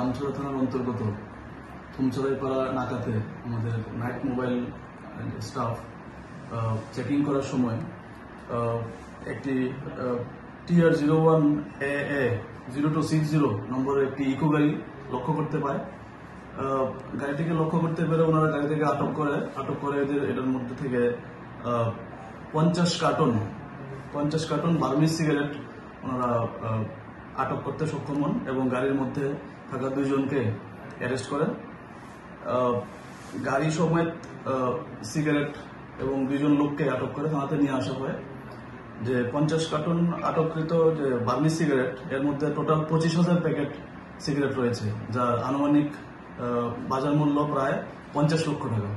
রামছড়া থানার অন্তর্গত থুমছড়াইপাড়া নাকাতে আমাদের নাইট মোবাইল স্টাফ চেকিং করার সময় একটি TR01AA 0260 নম্বরের একটি ইকো গাড়ি লক্ষ্য করতে পায়। গাড়িটিকে লক্ষ্য করতে পেরে ওনারা গাড়ি থেকে আটক করে এটার মধ্যে থেকে 50 কার্টন বার্মিজ সিগারেট ওনারা আটক করতে সক্ষম হন এবং গাড়ির মধ্যে থাকা 2 জনকে অ্যারেস্ট করেন। গাড়ি সমেত সিগারেট এবং 2 জন লোককে আটক করে থানাতে নিয়ে আসা হয়। যে 50 কার্টন আটককৃত যে বার্মিজ সিগারেট এর মধ্যে টোটাল 25,000 প্যাকেট সিগারেট রয়েছে, যার আনুমানিক বাজার মূল্য প্রায় 50 লক্ষ টাকা।